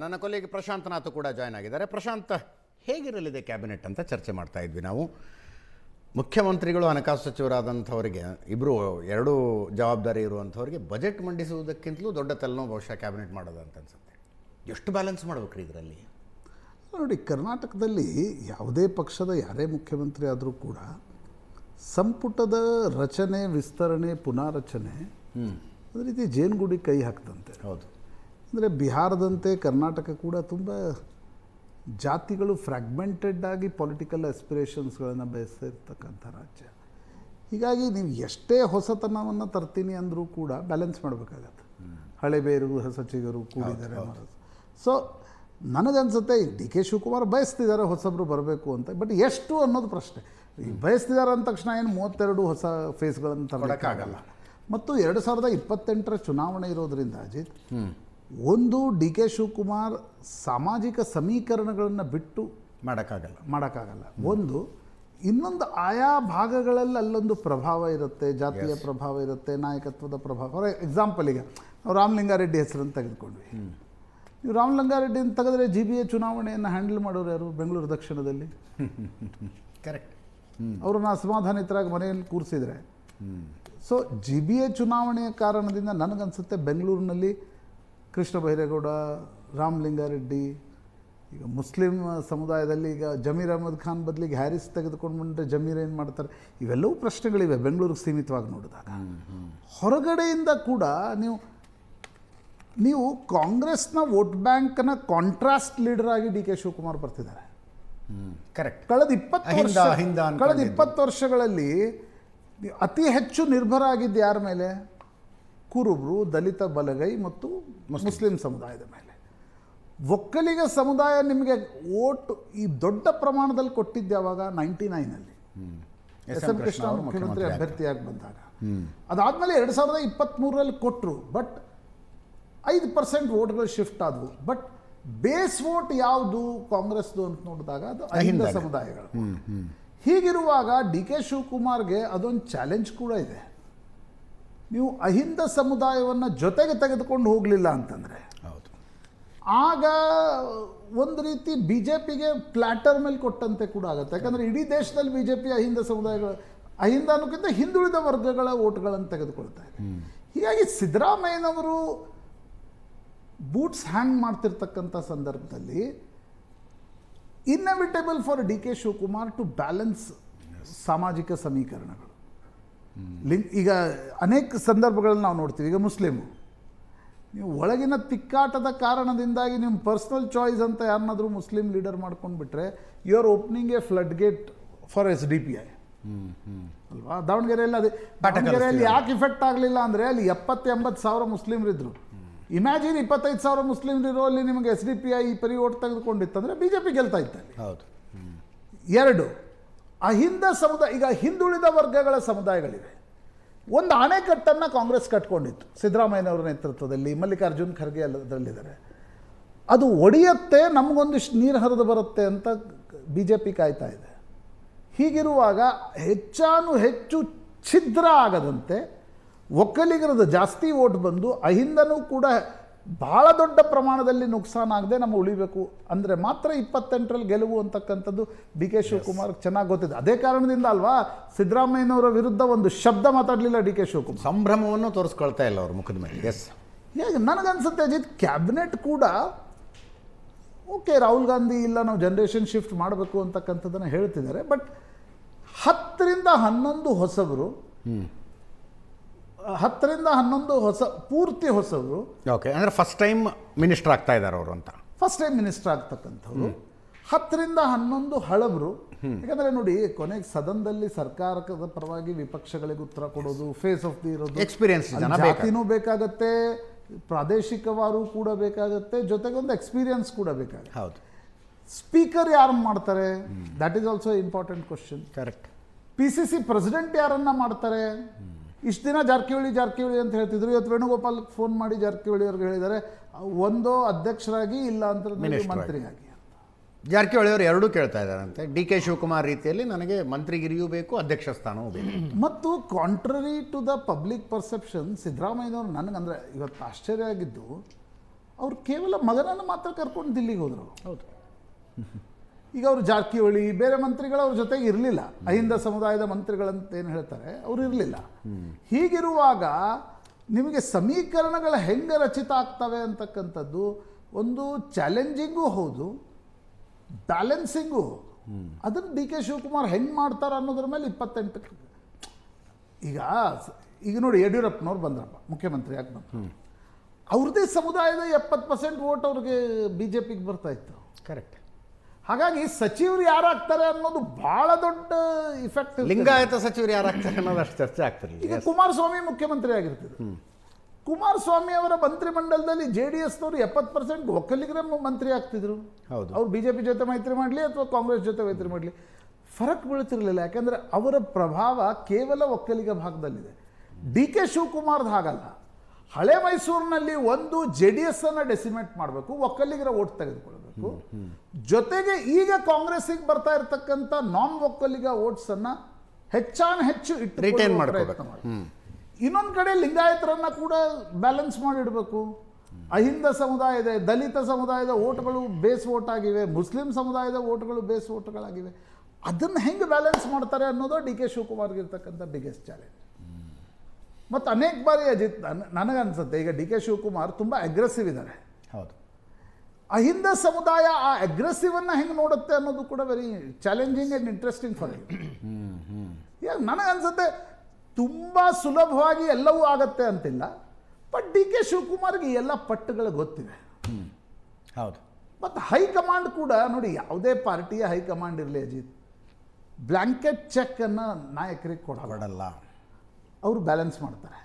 ನನ್ನ ಕೊಲೆಗೆ ಪ್ರಶಾಂತನಾಥ್ ಕೂಡ ಜಾಯ್ನ್ ಆಗಿದ್ದಾರೆ. ಪ್ರಶಾಂತ್, ಹೇಗಿರಲಿದೆ ಕ್ಯಾಬಿನೆಟ್ ಅಂತ ಚರ್ಚೆ ಮಾಡ್ತಾ ಇದ್ವಿ ನಾವು. ಮುಖ್ಯಮಂತ್ರಿಗಳು, ಹಣಕಾಸು ಸಚಿವರಾದಂಥವರಿಗೆ ಇಬ್ಬರು ಎರಡೂ ಜವಾಬ್ದಾರಿ ಇರುವಂಥವ್ರಿಗೆ ಬಜೆಟ್ ಮಂಡಿಸುವುದಕ್ಕಿಂತಲೂ ದೊಡ್ಡ ತಲೆನೋವು ಬಹುಶಃ ಕ್ಯಾಬಿನೆಟ್ ಮಾಡೋದು ಅಂತ ಅನ್ಸುತ್ತೆ. ಎಷ್ಟು ಬ್ಯಾಲೆನ್ಸ್ ಮಾಡ್ಬೇಕ್ರಿ ಇದರಲ್ಲಿ? ನೋಡಿ, ಕರ್ನಾಟಕದಲ್ಲಿ ಯಾವುದೇ ಪಕ್ಷದ ಯಾರೇ ಮುಖ್ಯಮಂತ್ರಿ ಆದರೂ ಕೂಡ ಸಂಪುಟದ ರಚನೆ, ವಿಸ್ತರಣೆ, ಪುನಾರಚನೆ ಅದೇ ರೀತಿ ಜೇನುಗೂಡಿ ಕೈ ಹಾಕ್ತಂತೆ. ಹೌದು. ಅಂದರೆ ಬಿಹಾರದಂತೆ ಕರ್ನಾಟಕ ಕೂಡ ತುಂಬ ಜಾತಿಗಳು ಫ್ರ್ಯಾಗ್ಮೆಂಟೆಡ್ ಆಗಿ ಪೊಲಿಟಿಕಲ್ ಆಸ್ಪಿರೇಷನ್ಸ್ಗಳನ್ನು ಬಯಸಿರ್ತಕ್ಕಂಥ ರಾಜ್ಯ. ಹೀಗಾಗಿ ನೀವು ಎಷ್ಟೇ ಹೊಸತನವನ್ನು ತರ್ತೀನಿ ಅಂದರೂ ಕೂಡ ಬ್ಯಾಲೆನ್ಸ್ ಮಾಡಬೇಕಾಗತ್ತೆ. ಹಳೆ ಬೇರು ಹೊಸ ಚಿಗುರು ಕೂಡಿದ್ದಾರೆ. ಸೊ ನನಗನ್ಸುತ್ತೆ ಡಿ ಕೆ ಶಿವಕುಮಾರ್ ಬಯಸ್ತಿದ್ದಾರೆ ಹೊಸಬ್ರು ಬರಬೇಕು ಅಂತ. ಬಟ್ ಎಷ್ಟು ಅನ್ನೋದು ಪ್ರಶ್ನೆ. ಈಗ ಬಯಸ್ತಿದ್ದಾರೆ ಅಂದ ತಕ್ಷಣ ಏನು 32 ಹೊಸ ಫೇಸ್ಗಳನ್ನು ತರೋಕ್ಕಾಗಲ್ಲ. ಮತ್ತು 2028ರ ಚುನಾವಣೆ ಇರೋದರಿಂದ ಅಜಿತ್, ಒಂದು ಡಿ ಕೆ ಶಿವಕುಮಾರ್ ಸಾಮಾಜಿಕ ಸಮೀಕರಣಗಳನ್ನು ಬಿಟ್ಟು ಮಾಡೋಕ್ಕಾಗಲ್ಲ. ಒಂದು ಇನ್ನೊಂದು ಆಯಾ ಭಾಗಗಳಲ್ಲಿ ಅಲ್ಲೊಂದು ಪ್ರಭಾವ ಇರುತ್ತೆ, ಜಾತಿಯ ಪ್ರಭಾವ ಇರುತ್ತೆ, ನಾಯಕತ್ವದ ಪ್ರಭಾವ. ಫಾರ್ ಎಕ್ಸಾಂಪಲ್, ಈಗ ನಾವು ರಾಮಲಿಂಗಾರೆಡ್ಡಿ ಹೆಸರನ್ನು ತೆಗೆದುಕೊಂಡ್ವಿ. ನೀವು ರಾಮಲಿಂಗಾರೆಡ್ಡಿಯನ್ನು ತೆಗೆದ್ರೆ GBA ಚುನಾವಣೆಯನ್ನು ಹ್ಯಾಂಡಲ್ ಮಾಡೋರು ಯಾರು? ಬೆಂಗಳೂರು ದಕ್ಷಿಣದಲ್ಲಿ ಕರೆಕ್ಟ್. ಅವ್ರನ್ನ ಅಸಮಾಧಾನಿತರಾಗಿ ಮನೆಯಲ್ಲಿ ಕೂರಿಸಿದ್ರೆ. ಸೊ GBA ಚುನಾವಣೆಯ ಕಾರಣದಿಂದ ನನಗನ್ಸುತ್ತೆ ಬೆಂಗಳೂರಿನಲ್ಲಿ ಕೃಷ್ಣ ಬೈರೇಗೌಡ, ರಾಮಲಿಂಗಾರೆಡ್ಡಿ, ಈಗ ಮುಸ್ಲಿಂ ಸಮುದಾಯದಲ್ಲಿ ಈಗ ಜಮೀರ್ ಅಹಮದ್ ಖಾನ್ ಬದಲಿಗೆ ಹ್ಯಾರಿಸ್ ತೆಗೆದುಕೊಂಡು ಬಂದರೆ ಜಮೀರ್ ಏನು ಮಾಡ್ತಾರೆ? ಇವೆಲ್ಲವೂ ಪ್ರಶ್ನೆಗಳಿವೆ ಬೆಂಗಳೂರಿಗೆ ಸೀಮಿತವಾಗಿ ನೋಡಿದಾಗ. ಹೊರಗಡೆಯಿಂದ ಕೂಡ ನೀವು ಕಾಂಗ್ರೆಸ್ನ ವೋಟ್ ಬ್ಯಾಂಕ್ನ ಕಾಂಟ್ರಾಸ್ಟ್ ಲೀಡರ್ ಆಗಿ ಡಿ ಕೆ ಶಿವಕುಮಾರ್ ಬರ್ತಿದ್ದಾರೆ. ಕರೆಕ್ಟ್. ಕಳೆದ 20 ವರ್ಷಗಳಲ್ಲಿ ಅತಿ ಹೆಚ್ಚು ನಿರ್ಭರ ಆಗಿದ್ದು ಯಾರ ಮೇಲೆ? ಕುರುಬರು, ದಲಿತ ಬಲಗೈ ಮತ್ತು ಮುಸ್ಲಿಂ ಸಮುದಾಯದ ಮೇಲೆ. ಒಕ್ಕಲಿಗ ಸಮುದಾಯ ನಿಮಗೆ ವೋಟ್ ಈ ದೊಡ್ಡ ಪ್ರಮಾಣದಲ್ಲಿ ಕೊಟ್ಟಿದ್ದು ಯಾವಾಗ? 99ನಲ್ಲಿ ಎಸ್ ಎಂ ಕೃಷ್ಣ ಮುಖ್ಯಮಂತ್ರಿ ಅಭ್ಯರ್ಥಿಯಾಗಿ ಬಂದಾಗ. ಅದಾದಮೇಲೆ 2023ರಲ್ಲಿ ಕೊಟ್ಟರು. ಬಟ್ 5% ವೋಟ್ಗಳು ಶಿಫ್ಟ್ ಆದವು. ಬಟ್ ಬೇಸ್ ವೋಟ್ ಯಾವುದು ಕಾಂಗ್ರೆಸ್ದು ಅಂತ ನೋಡಿದಾಗ ಅದು ಅಹಿಂದ ಸಮುದಾಯಗಳು. ಹೀಗಿರುವಾಗ ಡಿ ಕೆ ಶಿವಕುಮಾರ್ಗೆ ಅದೊಂದು ಚಾಲೆಂಜ್ ಕೂಡ ಇದೆ. ನೀವು ಅಹಿಂದ ಸಮುದಾಯವನ್ನು ಜೊತೆಗೆ ತೆಗೆದುಕೊಂಡು ಹೋಗಲಿಲ್ಲ ಅಂತಂದರೆ ಆಗ ಒಂದು ರೀತಿ BJPಗೆ ಪ್ಲ್ಯಾಟರ್ ಮೇಲೆ ಕೊಟ್ಟಂತೆ ಕೂಡ ಆಗುತ್ತೆ. ಯಾಕಂದರೆ ಇಡೀ ದೇಶದಲ್ಲಿ BJP ಅಹಿಂದ ಸಮುದಾಯಗಳು, ಅಹಿಂದ ಅನ್ನೋಕ್ಕಿಂತ ಹಿಂದುಳಿದ ವರ್ಗಗಳ ಓಟ್ಗಳನ್ನು ತೆಗೆದುಕೊಳ್ತಾ ಇದೆ. ಹೀಗಾಗಿ ಸಿದ್ದರಾಮಯ್ಯನವರು ಬೂಟ್ಸ್ ಹ್ಯಾಂಗ್ ಮಾಡ್ತಿರ್ತಕ್ಕಂಥ ಸಂದರ್ಭದಲ್ಲಿ inevitable for D K Shivakumar to balance ಸಾಮಾಜಿಕ ಸಮೀಕರಣಗಳು. ಈಗ ಅನೇಕ ಸಂದರ್ಭಗಳಲ್ಲಿ ನಾವು ನೋಡ್ತೀವಿ. ಈಗ ಮುಸ್ಲಿಮು, ನೀವು ಒಳಗಿನ ತಿಕ್ಕಾಟದ ಕಾರಣದಿಂದಾಗಿ ನಿಮ್ಮ ಪರ್ಸ್ನಲ್ ಚಾಯ್ಸ್ ಅಂತ ಯಾರನ್ನಾದರೂ ಮುಸ್ಲಿಂ ಲೀಡರ್ ಮಾಡ್ಕೊಂಡು ಬಿಟ್ರೆ you are opening a flood gate for SDPI ಅಲ್ವಾ? ದಾವಣಗೆರೆಯಲ್ಲಿ ಯಾಕೆ ಇಫೆಕ್ಟ್ ಆಗಲಿಲ್ಲ ಅಂದರೆ ಅಲ್ಲಿ 70-80 ಸಾವಿರ ಮುಸ್ಲಿಮರಿದ್ದರು. ಇಮ್ಯಾಜಿನ್ 25,000 ಮುಸ್ಲಿಮರಿರೋ ಅಲ್ಲಿ ನಿಮಗೆ SDPI ಈ ಪರಿ ಓಟ್ ತೆಗೆದುಕೊಂಡಿತ್ತಂದರೆ BJP ಗೆಲ್ತಾ ಇತ್ತು. ಹೌದು. 2, ಅಹಿಂದ ಸಮುದಾಯ, ಈಗ ಹಿಂದುಳಿದ ವರ್ಗಗಳ ಸಮುದಾಯಗಳಿವೆ. ಒಂದು ಅಣೆಕಟ್ಟನ್ನು ಕಾಂಗ್ರೆಸ್ ಕಟ್ಕೊಂಡಿತ್ತು ಸಿದ್ದರಾಮಯ್ಯನವರ ನೇತೃತ್ವದಲ್ಲಿ. ಮಲ್ಲಿಕಾರ್ಜುನ್ ಖರ್ಗೆ ಅದರಲ್ಲಿದ್ದಾರೆ. ಅದು ಒಡೆಯುತ್ತೆ, ನಮಗೊಂದಿಷ್ಟು ನೀರು ಹರಿದು ಬರುತ್ತೆ ಅಂತ BJP ಕಾಯ್ತಾ ಇದೆ. ಹೀಗಿರುವಾಗ ಹೆಚ್ಚು ಛಿದ್ರ ಆಗದಂತೆ ಒಕ್ಕಲಿಗರದ ಜಾಸ್ತಿ ಓಟ್ ಬಂದು ಅಹಿಂದನೂ ಕೂಡ ಬಹಳ ದೊಡ್ಡ ಪ್ರಮಾಣದಲ್ಲಿ ನುಕ್ಸಾನಾಗದೆ ನಮ್ಮ ಉಳಿಬೇಕು ಅಂದರೆ ಮಾತ್ರ 28ರಲ್ಲಿ ಗೆಲುವು ಅಂತಕ್ಕಂಥದ್ದು ಡಿ ಕೆ ಶಿವಕುಮಾರ್ ಚೆನ್ನಾಗಿ ಗೊತ್ತಿದೆ. ಅದೇ ಕಾರಣದಿಂದ ಅಲ್ವಾ ಸಿದ್ದರಾಮಯ್ಯನವರ ವಿರುದ್ಧ ಒಂದು ಶಬ್ದ ಮಾತಾಡಲಿಲ್ಲ ಡಿ ಕೆ ಶಿವಕುಮಾರ್. ಸಂಭ್ರಮವನ್ನು ತೋರಿಸ್ಕೊಳ್ತಾ ಇಲ್ಲ ಅವ್ರ ಮುಖದ ಮೇಲೆ. ಎಸ್, ಹೀಗಾಗಿ ನನಗನ್ಸುತ್ತೆ ಅಜಿತ್, ಕ್ಯಾಬಿನೆಟ್ ಕೂಡ ಓಕೆ, ರಾಹುಲ್ ಗಾಂಧಿ ಇಲ್ಲ ನಾವು ಜನರೇಷನ್ ಶಿಫ್ಟ್ ಮಾಡಬೇಕು ಅಂತಕ್ಕಂಥದ್ದನ್ನು ಹೇಳ್ತಿದ್ದಾರೆ. ಬಟ್ 10ರಿಂದ 11 ಹೊಸಬರು, 10ರಿಂದ 11 ಪೂರ್ತಿ ಹೊಸವರು. ಓಕೆ, ಅಂದರೆ ಫಸ್ಟ್ ಟೈಮ್ ಮಿನಿಸ್ಟರ್ ಆಗ್ತಾ ಇದ್ದಾರೆ ಅವರು ಅಂತ. ಫಸ್ಟ್ ಟೈಮ್ ಮಿನಿಸ್ಟರ್ ಆಗ್ತಕ್ಕಂಥವ್ರು. 10ರಿಂದ 11 ಹಳಬರು. ಯಾಕಂದರೆ ನೋಡಿ, ಕೊನೆಗೆ ಸದನದಲ್ಲಿ ಸರ್ಕಾರದ ಪರವಾಗಿ ವಿಪಕ್ಷಗಳಿಗೆ ಉತ್ತರ ಕೊಡೋದು, ಫೇಸ್ ಆಫ್ ದಿ ಇರೋದು, ಎಕ್ಸ್ಪೀರಿಯನ್ಸ್ ಜಾತಿನೂ ಬೇಕಾಗತ್ತೆ, ಪ್ರಾದೇಶಿಕವಾರು ಕೂಡ ಬೇಕಾಗತ್ತೆ, ಜೊತೆಗೆ ಒಂದು ಎಕ್ಸ್ಪೀರಿಯನ್ಸ್ ಕೂಡ ಬೇಕಾಗುತ್ತೆ. ಹೌದು. ಸ್ಪೀಕರ್ ಯಾರು ಮಾಡ್ತಾರೆ? That is also important question. Correct. PCC president ಯಾರನ್ನ ಮಾಡ್ತಾರೆ? ಇಷ್ಟು ದಿನ ಜಾರಕಿಹೊಳಿ ಅಂತ ಹೇಳ್ತಿದ್ರು. ಇವತ್ತು ವೇಣುಗೋಪಾಲ್ ಫೋನ್ ಮಾಡಿ ಜಾರಕಿಹೊಳಿ ಅವ್ರಿಗೆ ಹೇಳಿದ್ದಾರೆ, ಒಂದೋ ಅಧ್ಯಕ್ಷರಾಗಿ ಇಲ್ಲ ಅಂತ ಮಂತ್ರಿಯಾಗಿ. ಜಾರಕಿಹೊಳಿ ಅವರು ಎರಡೂ ಕೇಳ್ತಾ ಇದ್ದಾರಂತೆ. ಡಿ ಕೆ ಶಿವಕುಮಾರ್ ರೀತಿಯಲ್ಲಿ ನನಗೆ ಮಂತ್ರಿಗಿರಿಯೂ ಬೇಕು, ಅಧ್ಯಕ್ಷ ಸ್ಥಾನವೂ ಬೇಕು. ಮತ್ತು contrary to the public perception, ಸಿದ್ದರಾಮಯ್ಯನವರು ನನಗಂದರೆ ಇವತ್ತು ಆಶ್ಚರ್ಯ ಆಗಿದ್ದು, ಅವ್ರು ಕೇವಲ ಮಗನನ್ನು ಮಾತ್ರ ಕರ್ಕೊಂಡು ದಿಲ್ಲಿಗೆ ಹೋದರು. ಹೌದು. ಈಗ ಅವರು ಜಾರಕಿಹೊಳಿ ಬೇರೆ ಮಂತ್ರಿಗಳು ಅವ್ರ ಜೊತೆಗೆ ಇರಲಿಲ್ಲ, ಅಹಿಂದ ಸಮುದಾಯದ ಮಂತ್ರಿಗಳಂತ ಏನು ಹೇಳ್ತಾರೆ ಅವರು ಇರಲಿಲ್ಲ. ಹೀಗಿರುವಾಗ ನಿಮಗೆ ಸಮೀಕರಣಗಳು ಹೆಂಗೆ ರಚಿತ ಆಗ್ತವೆ ಅಂತಕ್ಕಂಥದ್ದು ಒಂದು ಚಾಲೆಂಜಿಂಗೂ ಹೌದು, ಬ್ಯಾಲೆನ್ಸಿಂಗು. ಅದನ್ನು ಡಿ ಕೆ ಶಿವಕುಮಾರ್ ಹೆಂಗೆ ಮಾಡ್ತಾರೆ ಅನ್ನೋದ್ರ ಮೇಲೆ 28 ಈಗ ನೋಡಿ ಯಡಿಯೂರಪ್ಪನವ್ರು ಬಂದ್ರಪ್ಪ ಮುಖ್ಯಮಂತ್ರಿ ಆಗಿ ಬಂದರು, ಅವ್ರದ್ದೇ ಸಮುದಾಯದ 70% ವೋಟ್ ಅವ್ರಿಗೆ BJPಗೆ ಬರ್ತಾ ಇತ್ತು. ಕರೆಕ್ಟ್. ಹಾಗಾಗಿ ಸಚಿವರು ಯಾರಾಗ್ತಾರೆ ಅನ್ನೋದು ಬಹಳ ದೊಡ್ಡ ಇಫೆಕ್ಟ್. ಲಿಂಗಾಯತ ಸಚಿವರು ಯಾರಾಗ್ತಾರೆ ಅನ್ನೋದು ಅಷ್ಟು ಚರ್ಚೆ ಆಗ್ತಿರಲಿಲ್ಲ. ಈಗ ಕುಮಾರಸ್ವಾಮಿ ಮುಖ್ಯಮಂತ್ರಿ ಆಗಿರ್ತಿದ್ರು. ಕುಮಾರಸ್ವಾಮಿ ಅವರ ಮಂತ್ರಿಮಂಡಲದಲ್ಲಿ JDSನವರು 70% ಒಕ್ಕಲಿಗರ ಮಂತ್ರಿ ಆಗ್ತಿದ್ರು. ಹೌದು. ಅವ್ರು BJP ಜೊತೆ ಮೈತ್ರಿ ಮಾಡಲಿ ಅಥವಾ ಕಾಂಗ್ರೆಸ್ ಜೊತೆ ಮೈತ್ರಿ ಮಾಡಲಿ ಫರಕ್ ಬೀಳ್ತಿರ್ಲಿಲ್ಲ. ಯಾಕಂದರೆ ಅವರ ಪ್ರಭಾವ ಕೇವಲ ಒಕ್ಕಲಿಗ ಭಾಗದಲ್ಲಿದೆ. ಡಿ ಕೆ ಶಿವಕುಮಾರ್ದು ಹಾಗಲ್ಲ. ಹಳೆ ಮೈಸೂರಿನಲ್ಲಿ ಒಂದು JDS ಅನ್ನು ಡೆಸಿಮೇಟ್ ಮಾಡಬೇಕು, ಒಕ್ಕಲಿಗರ ಓಟ್ ತೆಗೆದುಕೊಳ್ಬೇಕು, ಜೊತೆಗೆ ಈಗ ಕಾಂಗ್ರೆಸ್ಸಿಗೆ ಬರ್ತಾ ಇರತಕ್ಕಂಥ ನಾನ್ ಒಕ್ಕಲಿಗ ಓಟ್ಸ್ ಅನ್ನ ಹೆಚ್ಚು ರಿಟೈನ್ ಪ್ರಯತ್ನ ಮಾಡಿ. ಇನ್ನೊಂದು ಕಡೆ ಲಿಂಗಾಯತರನ್ನ ಕೂಡ ಬ್ಯಾಲೆನ್ಸ್ ಮಾಡಿಡಬೇಕು. ಅಹಿಂದ ಸಮುದಾಯದ, ದಲಿತ ಸಮುದಾಯದ ಓಟ್ಗಳು ಬೇಸ್ ಓಟ್ ಆಗಿವೆ, ಮುಸ್ಲಿಂ ಸಮುದಾಯದ ಓಟ್ಗಳು ಬೇಸ್ ಓಟ್ಗಳಾಗಿವೆ. ಅದನ್ನು ಹೆಂಗೆ ಬ್ಯಾಲೆನ್ಸ್ ಮಾಡ್ತಾರೆ ಅನ್ನೋದು ಡಿ ಕೆ ಶಿವಕುಮಾರ್ಗೆ ಇರ್ತಕ್ಕಂಥ ಬಿಗ್ಗೆಸ್ಟ್ ಚಾಲೆಂಜ್. ಮತ್ತು ಅನೇಕ ಬಾರಿ ಅಜಿತ್ ನನಗನ್ಸುತ್ತೆ ಈಗ ಡಿ ಕೆ ಶಿವಕುಮಾರ್ ತುಂಬ ಅಗ್ರೆಸಿವ್ ಇದ್ದಾರೆ. ಹೌದು. ಅಹಿಂದ ಸಮುದಾಯ ಆ ಅಗ್ರೆಸಿವನ್ನು ಹೆಂಗೆ ನೋಡುತ್ತೆ ಅನ್ನೋದು ಕೂಡ very challenging and interesting for you. ಈಗ ನನಗನ್ಸುತ್ತೆ ತುಂಬ ಸುಲಭವಾಗಿ ಎಲ್ಲವೂ ಆಗತ್ತೆ ಅಂತಿಲ್ಲ, ಬಟ್ ಡಿ ಕೆ ಶಿವಕುಮಾರ್ಗೆ ಎಲ್ಲ ಪಟ್ಟುಗಳು ಗೊತ್ತಿವೆ. ಹೌದು. ಮತ್ತು ಹೈಕಮಾಂಡ್ ಕೂಡ ನೋಡಿ, ಯಾವುದೇ ಪಾರ್ಟಿಯ ಹೈಕಮಾಂಡ್ ಇರಲಿ ಅಜಿತ್, ಬ್ಲ್ಯಾಂಕೆಟ್ ಚೆಕ್ಕನ್ನು ನಾಯಕರಿಗೆ ಕೊಡಲ್ಲ, ಅವರು ಬ್ಯಾಲೆನ್ಸ್ ಮಾಡ್ತಾರೆ.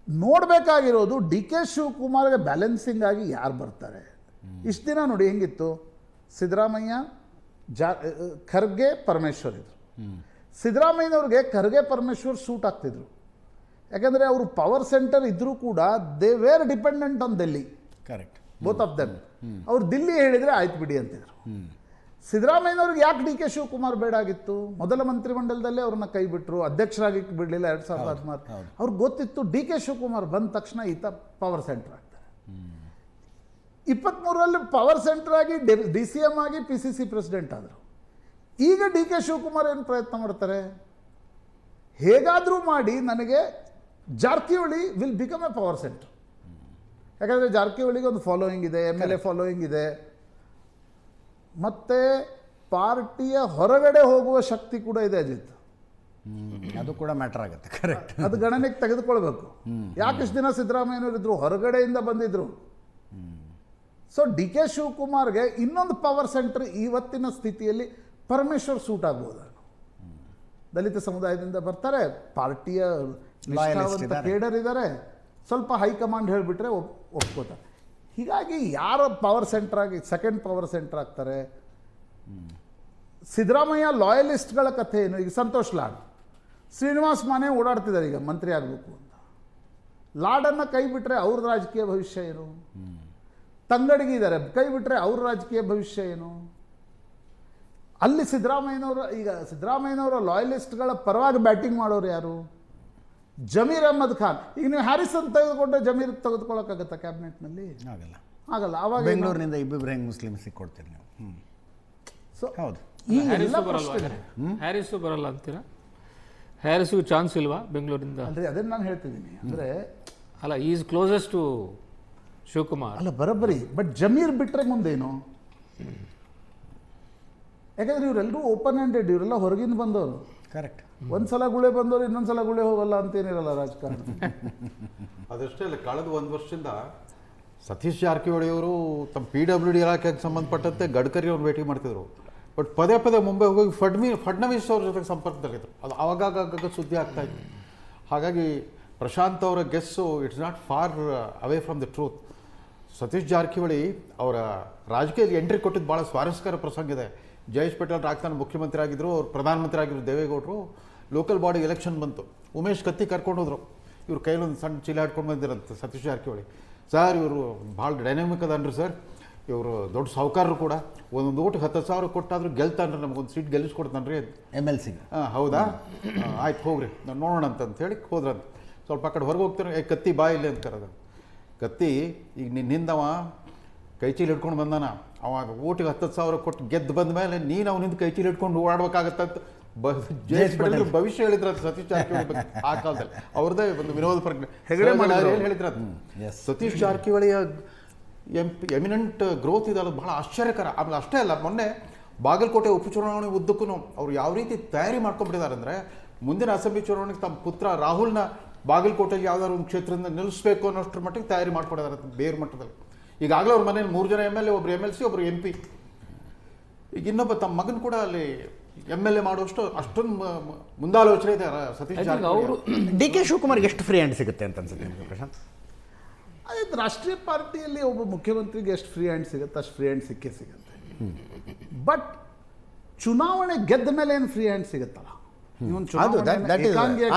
ನೋಡಬೇಕಾಗಿರೋದು ಡಿ ಕೆ ಶಿವಕುಮಾರ್ಗೆ ಬ್ಯಾಲೆನ್ಸಿಂಗ್ ಆಗಿ ಯಾರು ಬರ್ತಾರೆ. ಇಷ್ಟು ದಿನ ನೋಡಿ ಹೆಂಗಿತ್ತು, ಸಿದ್ದರಾಮಯ್ಯ, ಖರ್ಗೆ, ಪರಮೇಶ್ವರ್ ಇದ್ರು. ಸಿದ್ದರಾಮಯ್ಯನವ್ರಿಗೆ ಖರ್ಗೆ ಪರಮೇಶ್ವರ್ ಸೂಟ್ ಆಗ್ತಿದ್ರು, ಯಾಕಂದರೆ ಅವರು ಪವರ್ ಸೆಂಟರ್ ಇದ್ದರೂ ಕೂಡ they were dependent on Delhi. Correct. Both of them. ಅವ್ರು ದಿಲ್ಲಿ ಹೇಳಿದರೆ ಆಯ್ತು ಬಿಡಿ ಅಂತಿದ್ರು. ಸಿದ್ದರಾಮಯ್ಯನವ್ರಿಗೆ ಯಾಕೆ ಡಿ ಕೆ ಶಿವಕುಮಾರ್ ಬೇಡ ಆಗಿತ್ತು? ಮೊದಲ ಮಂತ್ರಿಮಂಡಲದಲ್ಲೇ ಅವ್ರನ್ನ ಕೈ ಬಿಟ್ಟರು, ಅಧ್ಯಕ್ಷರಾಗಿ ಬಿಡಲಿಲ್ಲ 2016. ಅವ್ರಿಗೆ ಗೊತ್ತಿತ್ತು ಡಿ ಕೆ ಶಿವಕುಮಾರ್ ಬಂದ ತಕ್ಷಣ ಈತ ಪವರ್ ಸೆಂಟರ್ ಆಗ್ತಾರೆ. 23ರಲ್ಲಿ ಪವರ್ ಸೆಂಟರ್ ಆಗಿ DCM ಆಗಿ PCC ಪ್ರೆಸಿಡೆಂಟ್ ಆದರು. ಈಗ ಡಿ ಕೆ ಶಿವಕುಮಾರ್ ಏನು ಪ್ರಯತ್ನ ಮಾಡ್ತಾರೆ, ಹೇಗಾದರೂ ಮಾಡಿ ನನಗೆ Jarkiholi will become A power centre. ಯಾಕಂದರೆ ಜಾರಕಿಹೊಳಿಗೆ ಒಂದು ಫಾಲೋಯಿಂಗ್ ಇದೆ, MLA ಫಾಲೋಯಿಂಗ್ ಇದೆ, ಮತ್ತು ಪಾರ್ಟಿಯ ಹೊರಗಡೆ ಹೋಗುವ ಶಕ್ತಿ ಕೂಡ ಇದೆ ಅಜಿತ್. ಅದು ಕೂಡ ಮ್ಯಾಟರ್ ಆಗುತ್ತೆ. ಕರೆಕ್ಟ್. ಅದು ಗಣನೆಗೆ ತೆಗೆದುಕೊಳ್ಬೇಕು. ಯಾಕಿಷ್ಟು ದಿನ ಸಿದ್ದರಾಮಯ್ಯನವರಿದ್ರು, ಹೊರಗಡೆಯಿಂದ ಬಂದಿದ್ರು. ಸೊ ಡಿ ಕೆ ಶಿವಕುಮಾರ್ಗೆ ಇನ್ನೊಂದು ಪವರ್ ಸೆಂಟರ್ ಇವತ್ತಿನ ಸ್ಥಿತಿಯಲ್ಲಿ ಪರಮೇಶ್ವರ್ ಸೂಟ್ ಆಗ್ಬೋದು. ದಲಿತ ಸಮುದಾಯದಿಂದ ಬರ್ತಾರೆ, ಪಾರ್ಟಿಯ ಕೇಡರ್ ಇದ್ದಾರೆ, ಸ್ವಲ್ಪ ಹೈಕಮಾಂಡ್ ಹೇಳಿಬಿಟ್ರೆ ಒಪ್ಕೋತಾರೆ. ಹೀಗಾಗಿ ಯಾರು ಪವರ್ ಸೆಂಟರ್ ಆಗಿ ಸೆಕೆಂಡ್ ಪವರ್ ಸೆಂಟರ್ ಆಗ್ತಾರೆ? ಸಿದ್ದರಾಮಯ್ಯ ಲಾಯಲಿಸ್ಟ್ಗಳ ಕಥೆ ಏನು? ಈಗ ಸಂತೋಷ್ ಲಾಡ್, ಶ್ರೀನಿವಾಸ್ ಮಾನೆ ಓಡಾಡ್ತಿದ್ದಾರೆ ಈಗ ಮಂತ್ರಿ ಆಗಬೇಕು ಅಂತ. ಲಾಡನ್ನು ಕೈ ಬಿಟ್ಟರೆ ಅವ್ರ ರಾಜಕೀಯ ಭವಿಷ್ಯ ಏನು? ತಂಗಡಿಗೆ ಇದ್ದಾರೆ, ಕೈ ಬಿಟ್ಟರೆ ಅವ್ರ ರಾಜಕೀಯ ಭವಿಷ್ಯ ಏನು? ಅಲ್ಲಿ ಸಿದ್ದರಾಮಯ್ಯನವರ ಲಾಯಲಿಸ್ಟ್ಗಳ ಪರವಾಗಿ ಬ್ಯಾಟಿಂಗ್ ಮಾಡೋರು ಯಾರು? ಜಮೀರ್ ಅಹ್ಮದ್ ಖಾನ್. ಈಗ ನೀವು ಹ್ಯಾರಿಸನ್ ತೆಗೆದುಕೊಂಡ್ರೆ ಜಮೀರ್ ತೆಗೆದುಕೊಳ್ಳೋಕ್ಕಾಗತ್ತಾ ಕ್ಯಾಬಿನೆಟ್ನಲ್ಲಿ? ಆಗಲ್ಲ. ಆವಾಗ ಬೆಂಗಳೂರಿನಿಂದ ಇಬ್ಬಿಬ್ರಾಹಿಂ ಮುಸ್ಲಿಮ್ಸ್ ಕೊಡ್ತೀರಿ ನೀವು. ಸೊ ಹೌದು. ಹ್ಯಾರಿಸು ಬರಲ್ಲ ಅಂತೀರಾ? ಹ್ಯಾರಿಸ್ಗೂ ಚಾನ್ಸ್ ಇಲ್ವಾ ಬೆಂಗಳೂರಿಂದ? ಅಲ್ರಿ, ಅದನ್ನು ನಾನು ಹೇಳ್ತಿದ್ದೀನಿ. ಅಂದರೆ ಅಲ್ಲ, ಈಸ್ ಕ್ಲೋಸೆಸ್ಟ್ ಟು ಶಿವಕುಮಾರ್. ಅಲ್ಲ, ಬರೋಬ್ಬರಿ. ಬಟ್ ಜಮೀರ್ ಬಿಟ್ಟರೆ ಮುಂದೇನು? ಯಾಕಂದ್ರೆ ಇವರೆಲ್ಲರೂ ಓಪನ್ ಹ್ಯಾಂಡೆಡ್, ಇವರೆಲ್ಲ ಹೊರಗಿಂದ ಬಂದವರು. ಕರೆಕ್ಟ್. ಒಂದ್ಸಲ ಗುಳೆ ಬಂದವರು ಇನ್ನೊಂದ್ಸಲ ಗುಳೆ ಹೋಗಲ್ಲ ಅಂತೇನಿರಲ್ಲ ರಾಜಕಾರಣ. ಅದಷ್ಟೇ ಅಲ್ಲ, ಕಳೆದ 1 ವರ್ಷದಿಂದ ಸತೀಶ್ ಜಾರಕಿಹೊಳಿ ಅವರು ತಮ್ಮ PWD ಇಲಾಖೆಗೆ ಸಂಬಂಧಪಟ್ಟಂತೆ ಗಡ್ಕರಿ ಅವ್ರು ಭೇಟಿ ಮಾಡ್ತಿದ್ರು. ಬಟ್ ಪದೇ ಮುಂಬೈ ಹೋಗಿ ಫಡ್ನವೀಸ್ ಅವ್ರ ಜೊತೆಗೆ ಸಂಪರ್ಕದಲ್ಲಿದ್ದರು. ಅದು ಆವಾಗ ಸುದ್ದಿ ಆಗ್ತಾ ಇತ್ತು. ಹಾಗಾಗಿ ಪ್ರಶಾಂತ್ ಅವರ guess it's not far away from the truth. Satish Jarkiholi ಅವರ ರಾಜಕೀಯದಲ್ಲಿ ಎಂಟ್ರಿ ಕೊಟ್ಟಿದ್ದು ಭಾಳ ಸ್ವಾರಸ್ಯಕರ ಪ್ರಸಂಗ ಇದೆ. ಜಯೇಶ್ ಪಟೇಲ್ ರಾಜಸ್ಥಾನ ಮುಖ್ಯಮಂತ್ರಿ ಆಗಿದ್ದರು, ಅವ್ರು ಪ್ರಧಾನಮಂತ್ರಿ ಆಗಿದ್ರು ದೇವೇಗೌಡರು. ಲೋಕಲ್ ಬಾಡಿ ಎಲೆಕ್ಷನ್ ಬಂತು, ಉಮೇಶ್ ಕತ್ತಿ ಕರ್ಕೊಂಡು ಹೋದ್ರು. ಇವ್ರು ಕೈಲೊಂದು ಸಣ್ಣ ಚೀಲ ಹಿಡ್ಕೊಂಡು ಬಂದಿರಂತೆ ಸತೀಶ್ ಜಾರಕಿಹೊಳಿ. ಸರ್ ಇವರು ಭಾಳ ಡೈನಾಮಿಕ್ ಅದನ್ರಿ ಸರ್, ಇವರು ದೊಡ್ಡ ಸಾಹುಕಾರರು ಕೂಡ, ಒಂದೊಂದು ಓಟಿಗೆ 10,000 ಕೊಟ್ಟಾದರೂ ಗೆಲ್ತಾನ್ರಿ, ನಮಗೊಂದು ಸೀಟ್ ಗೆಲ್ಲಿಸ್ಕೊಡ್ತಾನೆ ರೀ MLC. ಹೌದಾ, ಆಯ್ತು ಹೋಗ್ರಿ ನಾನು ನೋಡೋಣ ಅಂತ ಹೇಳಿ ಹೋದ್ರಂತ. ಸ್ವಲ್ಪ ಆ ಕಡೆ ಹೊರಗೆ ಹೋಗ್ತಾರೆ, ಕತ್ತಿ ಬಾ ಇಲ್ಲಿ ಅಂತ ಕರೆದ. ಕತ್ತಿ ಈಗ ನಿನ್ನಿಂದವ ಕೈಚೀಲ ಹಿಡ್ಕೊಂಡು ಬಂದಾನ, ಅವಾಗ ಓಟಿಗೆ 10,000 ಕೊಟ್ಟು ಗೆದ್ದು ಬಂದ ಮೇಲೆ ನೀನು ಅವನಿಂದ ಕೈಚೀಲ ಹಿಡ್ಕೊಂಡು ಓಡಾಡ್ಬೇಕಾಗತ್ತಂತ ಭವಿಷ್ಯ ಹೇಳಿದ್ರ ಸತೀಶ್ ಜಾರಕಿಹೊಳಿ ಬಗ್ಗೆ ಆ ಕಾಲದಲ್ಲಿ. ಅವ್ರದ್ದೇ ಒಂದು ವಿನೋದ ಪ್ರಜ್ಞೆ ಹೇಳಿದ್ರ ಸತೀಶ್ ಜಾರಕಿಹೊಳಿಯ ಎಮಿನೆಂಟ್ ಗ್ರೋತ್ ಇದೆ, ಅದು ಬಹಳ ಆಶ್ಚರ್ಯಕರ. ಆಮೇಲೆ ಅಷ್ಟೇ ಅಲ್ಲ, ಮೊನ್ನೆ ಬಾಗಲಕೋಟೆ ಉಪಚುನಾವಣೆ ಉದ್ದಕ್ಕೂ ಅವ್ರು ಯಾವ ರೀತಿ ತಯಾರಿ ಮಾಡ್ಕೊಂಡ್ಬಿಟ್ಟಿದ್ದಾರೆ ಅಂದರೆ, ಮುಂದಿನ ಅಸೆಂಬ್ಲಿ ಚುನಾವಣೆಗೆ ತಮ್ಮ ಪುತ್ರ ರಾಹುಲ್ನ ಬಾಗಲಕೋಟೆಗೆ ಯಾವ್ದಾದ್ರು ಒಂದು ಕ್ಷೇತ್ರದಿಂದ ನಿಲ್ಲಿಸಬೇಕು ಅನ್ನೋಷ್ಟರ ಮಟ್ಟಿಗೆ ತಯಾರಿ ಮಾಡ್ಕೊಂಡಿದ್ದಾರೆ ಬೇರೆ ಮಟ್ಟದಲ್ಲಿ. ಈಗಾಗಲೇ ಅವ್ರ ಮನೇಲಿ 3 ಜನ MLA, ಒಬ್ರು MLC, ಒಬ್ರು MP. ಈಗ ಇನ್ನೊಬ್ಬ ತಮ್ಮ ಮಗನ ಕೂಡ ಅಲ್ಲಿ MLA ಮಾಡುವಷ್ಟು ಅಷ್ಟೊಂದು ಮುಂದಾಲೋಚನೆ ಇದೆ ಸತೀಶ್ ಜಾರಕಿಹೊಳಿ. ಡಿ ಕೆ ಶಿವಕುಮಾರ್ಗೆ ಎಷ್ಟು ಫ್ರೀ ಹ್ಯಾಂಡ್ ಸಿಗುತ್ತೆ ಅಂತ ಅನ್ಸುತ್ತೆ ನಿಮಗೆ ಪ್ರಶಾಂತ್? ಅದೇ ರಾಷ್ಟ್ರೀಯ ಪಾರ್ಟಿಯಲ್ಲಿ ಒಬ್ಬ ಮುಖ್ಯಮಂತ್ರಿಗೆ ಎಷ್ಟು ಫ್ರೀ ಹ್ಯಾಂಡ್ ಸಿಗುತ್ತೆ ಅಷ್ಟು ಫ್ರೀ ಹ್ಯಾಂಡ್ ಸಿಕ್ಕೇ ಸಿಗುತ್ತೆ. ಬಟ್ ಚುನಾವಣೆ ಗೆದ್ದ ಮೇಲೆ ಏನು ಫ್ರೀ ಹ್ಯಾಂಡ್ ಸಿಗುತ್ತಲ್ಲ,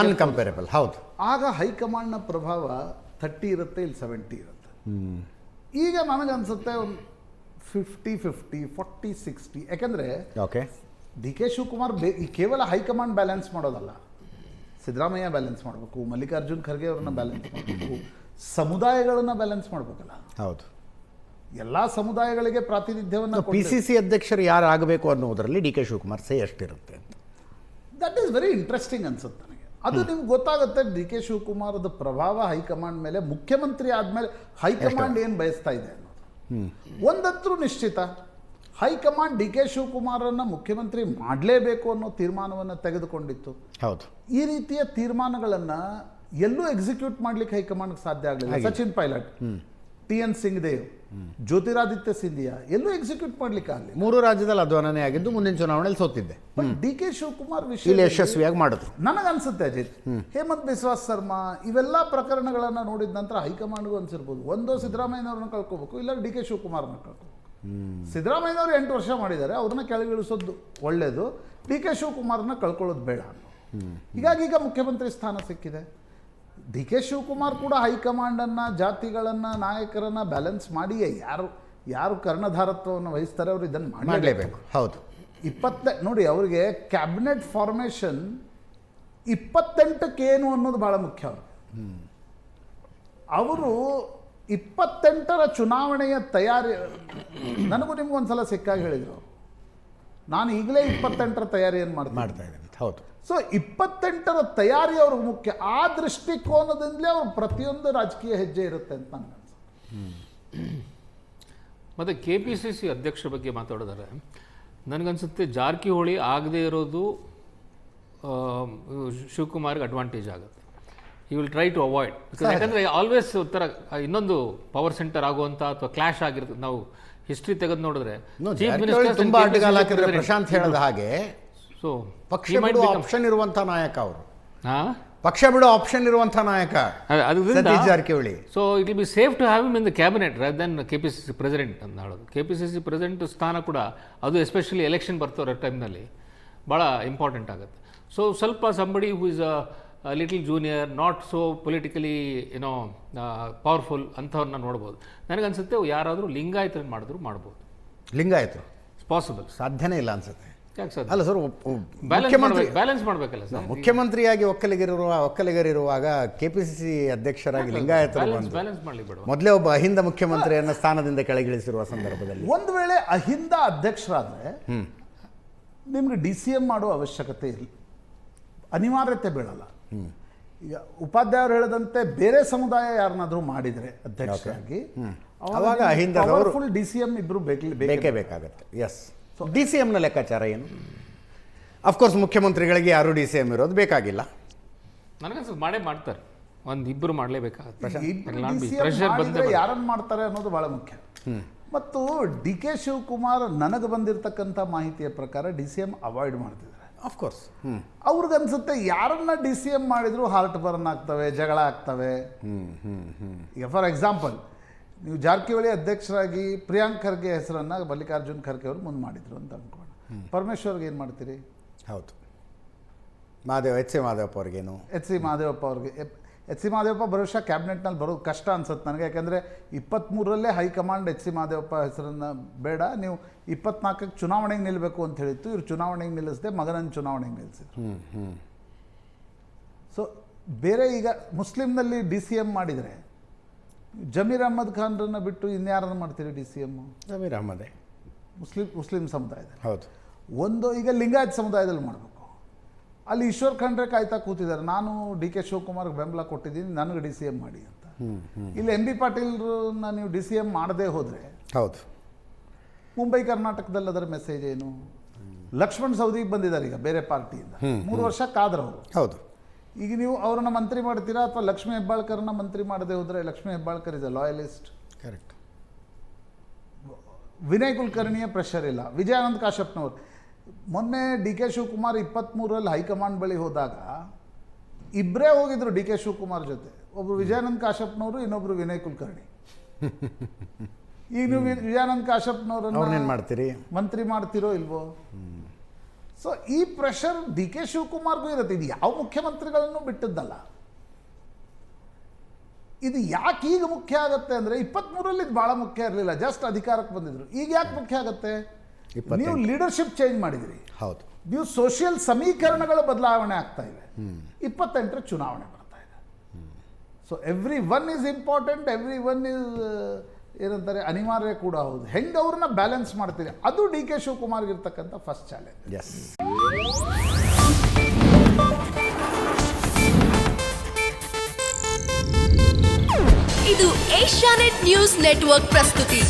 ಅನ್ಕಂಪೇರಬಲ್. ಹೌದು, ಆಗ ಹೈಕಮಾಂಡ್ನ ಪ್ರಭಾವ 30 ಇರುತ್ತೆ, ಇಲ್ಲಿ 70 ಇರುತ್ತೆ. ಈಗ ನನಗನ್ಸುತ್ತೆ ಒಂದು 50-50, 40-60. ಯಾಕಂದರೆ ಓಕೆ, ಡಿ ಕೆ ಶಿವಕುಮಾರ್ ಕೇವಲ ಹೈಕಮಾಂಡ್ ಬ್ಯಾಲೆನ್ಸ್ ಮಾಡೋದಲ್ಲ, ಸಿದ್ದರಾಮಯ್ಯ ಬ್ಯಾಲೆನ್ಸ್ ಮಾಡಬೇಕು, ಮಲ್ಲಿಕಾರ್ಜುನ್ ಖರ್ಗೆ ಅವ್ರನ್ನ ಬ್ಯಾಲೆನ್ಸ್ ಮಾಡಬೇಕು, ಸಮುದಾಯಗಳನ್ನ ಬ್ಯಾಲೆನ್ಸ್ ಮಾಡಬೇಕಲ್ಲ. ಹೌದು, ಎಲ್ಲ ಸಮುದಾಯಗಳಿಗೆ ಪ್ರಾತಿನಿಧ್ಯವನ್ನು PCC ಅಧ್ಯಕ್ಷರು ಯಾರು ಆಗಬೇಕು ಅನ್ನೋದರಲ್ಲಿ ಡಿ ಕೆ ಶಿವಕುಮಾರ್ ಸೇ ಎಷ್ಟಿರುತ್ತೆ ಅಂತ. ದಟ್ ಈಸ್ ವೆರಿ ಇಂಟ್ರೆಸ್ಟಿಂಗ್ ಅನ್ಸುತ್ತೆ ನನಗೆ. ಅದು ನಿಮ್ಗೆ ಗೊತ್ತಾಗುತ್ತೆ ಡಿ ಕೆ ಶಿವಕುಮಾರದ ಪ್ರಭಾವ ಹೈಕಮಾಂಡ್ ಮೇಲೆ, ಮುಖ್ಯಮಂತ್ರಿ ಆದಮೇಲೆ ಹೈಕಮಾಂಡ್ ಏನು ಬಯಸ್ತಾ ಇದೆ ಅನ್ನೋದು. ಒಂದಂತರೂ ನಿಶ್ಚಿತ, ಹೈಕಮಾಂಡ್ ಡಿ ಕೆ ಶಿವಕುಮಾರನ್ನು ಮುಖ್ಯಮಂತ್ರಿ ಮಾಡಲೇಬೇಕು ಅನ್ನೋ ತೀರ್ಮಾನವನ್ನು ತೆಗೆದುಕೊಂಡಿತ್ತು. ಹೌದು, ಈ ರೀತಿಯ ತೀರ್ಮಾನಗಳನ್ನು ಎಲ್ಲೂ ಎಕ್ಸಿಕ್ಯೂಟ್ ಮಾಡ್ಲಿಕ್ಕೆ ಹೈಕಮಾಂಡ್ಗೆ ಸಾಧ್ಯ ಆಗಲಿಲ್ಲ. ಸಚಿನ್ ಪೈಲಟ್, TN ಸಿಂಗ್ದೇವ್, ಜ್ಯೋತಿರಾದಿತ್ಯ ಸಿಂಧಿಯಾ ಎಲ್ಲೂ ಎಕ್ಸಿಕ್ಯೂಟ್ ಮಾಡ್ಲಿಕ್ಕೆ ಆಗಲಿಲ್ಲ. 3 ರಾಜ್ಯದಲ್ಲಿ ಅಧ್ವಾನನೇ ಆಗಿದ್ದು, ಮುಂದಿನ ಚುನಾವಣೆಯಲ್ಲಿ ಸೋತಿದ್ದೆ. ಡಿ ಕೆ ಶಿವಕುಮಾರ್ ಇಲ್ಲಿ ವಿಷಯ ಯಶಸ್ವಿಯಾಗಿ ಮಾಡಿದ್ರು. ನನಗನ್ಸುತ್ತೆ ಅಜಿತ್, ಹೇಮಂತ್ ಬಿಸ್ವಾಸ್ ಶರ್ಮಾ ಇವೆಲ್ಲ ಪ್ರಕರಣಗಳನ್ನು ನೋಡಿದ ನಂತರ ಹೈಕಮಾಂಡ್ಗೂ ಅನ್ಸಿರ್ಬೋದು, ಒಂದು ಸಿದ್ದರಾಮಯ್ಯನವ್ರನ್ನ ಕಳ್ಕೋಬೇಕು, ಇಲ್ಲ ಡಿ ಕೆ ಶಿವಕುಮಾರ್ನ ಕಳ್ಕೋಬೇಕು. ಸಿದ್ದರಾಮಯ್ಯನವರು 8 ವರ್ಷ ಮಾಡಿದ್ದಾರೆ, ಅವ್ರನ್ನ ಕೆಳಗಿಳಿಸೋದು ಒಳ್ಳೆಯದು, ಡಿ ಕೆ ಶಿವಕುಮಾರ್ನ ಕಳ್ಕೊಳ್ಳೋದು ಬೇಡ ಅನ್ನೋ. ಹೀಗಾಗಿ ಈಗ ಮುಖ್ಯಮಂತ್ರಿ ಸ್ಥಾನ ಸಿಕ್ಕಿದೆ. ಡಿ ಕೆ ಶಿವಕುಮಾರ್ ಕೂಡ ಹೈಕಮಾಂಡನ್ನು, ಜಾತಿಗಳನ್ನು, ನಾಯಕರನ್ನು ಬ್ಯಾಲೆನ್ಸ್ ಮಾಡಿಯೇ ಯಾರು ಕರ್ಣಧಾರತ್ವವನ್ನು ವಹಿಸ್ತಾರೆ ಅವರು ಇದನ್ನು ಮಾಡಲೇಬೇಕು. ಹೌದು, ನೋಡಿ, ಅವರಿಗೆ ಕ್ಯಾಬಿನೆಟ್ ಫಾರ್ಮೇಷನ್ 28ಕ್ಕೆ ಏನು ಅನ್ನೋದು ಭಾಳ ಮುಖ್ಯ. ಅವರು 28ರ ಚುನಾವಣೆಯ ತಯಾರಿ, ನನಗೂ ನಿಮ್ಗೆ ಒಂದ್ಸಲ ಸಿಕ್ಕಾಗಿ ಹೇಳಿದರು, ನಾನು ಈಗಲೇ 28ರ ತಯಾರಿಯನ್ನು ಮಾಡ್ತಾ ಇದ್ದೇನೆ. ಹೌದು, ಸೊ 28ರ ತಯಾರಿ ಅವ್ರಿಗೆ ಮುಖ್ಯ. ಆ ದೃಷ್ಟಿಕೋನದಿಂದಲೇ ಅವ್ರ ಪ್ರತಿಯೊಂದು ರಾಜಕೀಯ ಹೆಜ್ಜೆ ಇರುತ್ತೆ ಅಂತ ನನಗೆ ಅನ್ಸುತ್ತೆ. ಮತ್ತು KPCC ಅಧ್ಯಕ್ಷರ ಬಗ್ಗೆ ಮಾತಾಡಿದರೆ ನನಗನ್ಸುತ್ತೆ ಜಾರಕಿಹೊಳಿ ಆಗದೇ ಇರೋದು ಶಿವಕುಮಾರ್ಗೆ ಅಡ್ವಾಂಟೇಜ್ ಆಗುತ್ತೆ. He will try to avoid, ಯಾಕಂದರೆ ಆಲ್ವೇಸ್ ಒಂಥರ ಇನ್ನೊಂದು ಪವರ್ ಸೆಂಟರ್ ಆಗುವಂಥ ಅಥವಾ ಕ್ಲಾಶ್ ಆಗಿರುತ್ತೆ. ನಾವು ಹಿಸ್ಟ್ರಿ ತೆಗೆದು ನೋಡಿದ್ರೆ ಚೀಫ್ ಮಿನಿಸ್ಟರ್ ತುಂಬಾ ಅಡ್ಡಗಾಲ ಹಾಕಿದ್ರೆ ಪ್ರಶಾಂತ್ ಹೇಳದ ಹಾಗೆ, ಸೊ ಪಕ್ಷ ಬಿಡುವ ಆಪ್ಷನ್ ಇರುವಂಥ ನಾಯಕ ಅವರು, ಪಕ್ಷ ಬಿಡೋ ಆಪ್ಷನ್ ಇರುವಂಥ ನಾಯಕ Satish Jarkiholi. So it will be safe to have him in the cabinet rather than KPCC president ಅಂತ ಹೇಳೋದು. KPCC ಪ್ರೆಸಿಡೆಂಟ್ ಸ್ಥಾನ ಕೂಡ ಅದು ಎಸ್ಪೆಷಲಿ ಎಲೆಕ್ಷನ್ ಬರ್ತಿರೋ ಟೈಮ್ನಲ್ಲಿ ಭಾಳ ಇಂಪಾರ್ಟೆಂಟ್ ಆಗುತ್ತೆ. ಸೊ ಸ್ವಲ್ಪ somebody who is a little junior, not so politically ಏನೋ ಪವರ್ಫುಲ್ ಅಂಥವ್ರನ್ನ ನೋಡ್ಬೋದು. ನನಗನ್ಸುತ್ತೆ ಯಾರಾದರೂ ಲಿಂಗಾಯತರನ್ನು ಮಾಡ್ಬೋದು. ಲಿಂಗಾಯತರು ಪಾಸಿಬಲ್, ಸಾಧ್ಯನೇ ಇಲ್ಲ ಅನ್ಸುತ್ತೆ. ಯಾಕೆ ಸರ್? ಅಲ್ಲ ಸರ್, ಬ್ಯಾಲೆನ್ಸ್ ಮಾಡಬೇಕಲ್ಲ ಸರ್. ಮುಖ್ಯಮಂತ್ರಿಯಾಗಿ ಒಕ್ಕಲಿಗರಿರುವಾಗ KPCC ಅಧ್ಯಕ್ಷರಾಗಿ ಲಿಂಗಾಯತರು ಬ್ಯಾಲೆನ್ಸ್ ಮಾಡಲಿ ಬೇಡ. ಮೊದಲೇ ಒಬ್ಬ ಅಹಿಂದ ಮುಖ್ಯಮಂತ್ರಿಯನ್ನ ಸ್ಥಾನದಿಂದ ಕೆಳಗಿಳಿಸಿರುವ ಸಂದರ್ಭದಲ್ಲಿ ಒಂದು ವೇಳೆ ಅಹಿಂದ ಅಧ್ಯಕ್ಷರಾದರೆ ನಿಮ್ಗೆ DCM ಮಾಡುವ ಅವಶ್ಯಕತೆ ಇಲ್ಲ, ಅನಿವಾರ್ಯತೆ ಬೀಳಲ್ಲ. ಈಗ ಉಪಾಧ್ಯಾಯರು ಹೇಳದಂತೆ ಬೇರೆ ಸಮುದಾಯ ಯಾರನ್ನಾದ್ರೂ ಮಾಡಿದರೆ ಅಧ್ಯಕ್ಷರಾಗಿ, ಅವಾಗ ಅಹಿಂದದವರು ಫುಲ್ DCM ಇಬ್ರು ಬೇಕೇ ಬೇಕಾಗತ್ತೆ. ಎಸ್, DCMನ ಲೆಕ್ಕಾಚಾರ ಏನು? ಅಫ್ಕೋರ್ಸ್ ಮುಖ್ಯಮಂತ್ರಿಗಳಿಗೆ ಯಾರು DCM ಇರೋದು ಬೇಕಾಗಿಲ್ಲ. ನನಗನ್ಸುತ್ತೆ ಮಾಡೇ ಮಾಡ್ತಾರೆ, ಒಂದಿಬ್ಬರು ಮಾಡಲೇಬೇಕಾಗುತ್ತೆ. ಯಾರನ್ನು ಮಾಡ್ತಾರೆ ಅನ್ನೋದು ಭಾಳ ಮುಖ್ಯ. ಮತ್ತು ಡಿ ಕೆ ಶಿವಕುಮಾರ್ ನನಗೆ ಬಂದಿರತಕ್ಕಂಥ ಮಾಹಿತಿಯ ಪ್ರಕಾರ DCM ಅವಾಯ್ಡ್ ಮಾಡ್ತಿದ್ದಾರೆ. ಅಫ್ಕೋರ್ಸ್ ಅವ್ರಿಗನ್ಸುತ್ತೆ ಯಾರನ್ನ DCM ಮಾಡಿದ್ರು ಹಾರ್ಟ್ ಬರ್ನ್ ಆಗ್ತವೆ, ಜಗಳ ಆಗ್ತವೆ. ಈಗ ಫಾರ್ ಎಕ್ಸಾಂಪಲ್, ನೀವು ಜಾರಕಿಹೊಳಿ ಅಧ್ಯಕ್ಷರಾಗಿ ಪ್ರಿಯಾಂಕ್ ಖರ್ಗೆ ಹೆಸರನ್ನು ಮಲ್ಲಿಕಾರ್ಜುನ್ ಖರ್ಗೆ ಅವರು ಮುಂದೆ ಮಾಡಿದ್ರು ಅಂತ ಅಂದ್ಕೊಂಡು, ಪರಮೇಶ್ವರ್ಗೆ ಏನು ಮಾಡ್ತೀರಿ? ಹೌದು, ಎಚ್ ಸಿ ಮಾದೇವಪ್ಪ ಅವ್ರಿಗೇನು? ಎಚ್ ಸಿ ಮಾದೇವಪ್ಪ ಬಹುಶಃ ಕ್ಯಾಬಿನೆಟ್ನಲ್ಲಿ ಬರೋದು ಕಷ್ಟ ಅನ್ಸುತ್ತೆ ನನಗೆ. ಯಾಕೆಂದರೆ 23ರಲ್ಲೇ ಹೈಕಮಾಂಡ್ ಎಚ್ ಸಿ ಮಾದೇವಪ್ಪ ಹೆಸರನ್ನು ಬೇಡ, ನೀವು 24ಕ್ಕೆ ಚುನಾವಣೆಗೆ ನಿಲ್ಲಬೇಕು ಅಂತ ಹೇಳಿತ್ತು. ಇವ್ರು ಚುನಾವಣೆಗೆ ನಿಲ್ಲಿಸದೆ ಮಗನನ್ನು ಚುನಾವಣೆಗೆ ನಿಲ್ಲಿಸಿದ್ರು. ಸೊ ಬೇರೆ ಈಗ ಮುಸ್ಲಿಮ್ನಲ್ಲಿ DCM ಮಾಡಿದರೆ ಜಮೀರ್ ಅಹ್ಮದ್ ಖಾನ್ರನ್ನ ಬಿಟ್ಟು ಇನ್ಯಾರನ್ನ ಮಾಡ್ತೀರಿ ಡಿ ಸಿ ಎಮ್ಮು? ಜಮೀರ್ ಅಹ್ಮದೇ. ಮುಸ್ಲಿಂ ಸಮುದಾಯದ ಹೌದು. ಒಂದು ಈಗ ಲಿಂಗಾಯತ್ ಸಮುದಾಯದಲ್ಲಿ ಮಾಡಬೇಕು. ಅಲ್ಲಿ ಈಶ್ವರ್ ಖಂಡ್ರೆ ಕಾಯ್ತಾ ಕೂತಿದ್ದಾರೆ, ನಾನು ಡಿ ಕೆ ಶಿವಕುಮಾರ್ಗೆ ಬೆಂಬಲ ಕೊಟ್ಟಿದ್ದೀನಿ, ನನಗೆ ಡಿ ಸಿ ಎಮ್ ಮಾಡಿ ಅಂತ. ಇಲ್ಲಿ ಎಂ ಬಿ ಪಾಟೀಲ್ರನ್ನ ನೀವು ಡಿ ಸಿ ಎಮ್ ಮಾಡದೇ ಹೋದರೆ ಹೌದು, ಮುಂಬೈ ಕರ್ನಾಟಕದಲ್ಲಿ ಅದರ ಮೆಸೇಜ್ ಏನು? ಲಕ್ಷ್ಮಣ್ ಸವದಿಗೆ ಬಂದಿದ್ದಾರೆ ಈಗ ಬೇರೆ ಪಾರ್ಟಿಯಿಂದ, 3 ವರ್ಷ ಕಾದ್ರವರು. ಹೌದು. ಈಗ ನೀವು ಅವ್ರನ್ನ ಮಂತ್ರಿ ಮಾಡ್ತೀರಾ ಅಥವಾ ಲಕ್ಷ್ಮೀ ಹೆಬ್ಬಾಳ್ಕರ್ನ ಮಂತ್ರಿ ಮಾಡದೆ ಹೋದರೆ? Lakshmi Hebbalkar is a loyalist. Correct. Vinay ಕುಲಕರ್ಣಿಯ ಪ್ರೆಷರ್ ಇಲ್ಲ. ವಿಜಯಾನಂದ್ ಕಾಶ್ಯಪ್ನವ್ರು ಮೊನ್ನೆ ಡಿ ಕೆ ಶಿವಕುಮಾರ್ 23ರಲ್ಲಿ ಹೈಕಮಾಂಡ್ ಬಳಿ ಹೋದಾಗ ಇಬ್ಬರೇ ಹೋಗಿದ್ರು ಡಿ ಕೆ ಶಿವಕುಮಾರ್ ಜೊತೆ, ಒಬ್ಬರು ವಿಜಯಾನಂದ್ ಕಾಶ್ಯಪ್ನವರು, ಇನ್ನೊಬ್ರು ವಿನಯ್ ಕುಲಕರ್ಣಿ. ಈಗ ನೀವು ವಿಜಯಾನಂದ್ ಕಾಶ್ಯಪ್ನವ್ರನ್ನ ಅವ್ರನ್ನೇನು ಮಾಡ್ತೀರಿ? ಮಂತ್ರಿ ಮಾಡ್ತಿರೋ ಇಲ್ವೋ? ಸೊ ಈ ಪ್ರೆಷರ್ ಡಿ ಕೆ ಶಿವಕುಮಾರ್ಗೂ ಇರುತ್ತೆ. ಇದು ಯಾವ ಮುಖ್ಯಮಂತ್ರಿಗಳನ್ನು ಬಿಟ್ಟದ್ದಲ್ಲ. ಇದು ಯಾಕೆ ಈಗ ಮುಖ್ಯ ಆಗುತ್ತೆ ಅಂದರೆ 23ರಲ್ಲಿ ಇದು ಭಾಳ ಮುಖ್ಯ ಇರಲಿಲ್ಲ, ಜಸ್ಟ್ ಅಧಿಕಾರಕ್ಕೆ ಬಂದಿದ್ರು. ಈಗ ಯಾಕೆ ಮುಖ್ಯ ಆಗುತ್ತೆ? ನೀವು ಲೀಡರ್ಶಿಪ್ ಚೇಂಜ್ ಮಾಡಿದಿರಿ, ಹೌದು. ನೀವು ಸೋಷಿಯಲ್ ಸಮೀಕರಣಗಳ ಬದಲಾವಣೆ ಆಗ್ತಾ ಇವೆ. 28ರ ಚುನಾವಣೆ ಬರ್ತಾ ಇದೆ. So every one is important, every one is ಏನಂತಾರೆ ಅನಿವಾರ್ಯ ಕೂಡ ಹೌದು. ಹೆಂಗೆ ಅವ್ರನ್ನ ಬ್ಯಾಲೆನ್ಸ್ ಮಾಡ್ತೀರಿ, ಅದು ಡಿ ಕೆ ಶಿವಕುಮಾರ್ಗೆ ಇರ್ತಕ್ಕಂಥ ಫಸ್ಟ್ ಚಾಲೆಂಜ್. ಎಸ್. ಇದು ಏಷ್ಯಾನೆಟ್ ನ್ಯೂಸ್ ನೆಟ್ವರ್ಕ್ ಪ್ರಸ್ತುತಿ.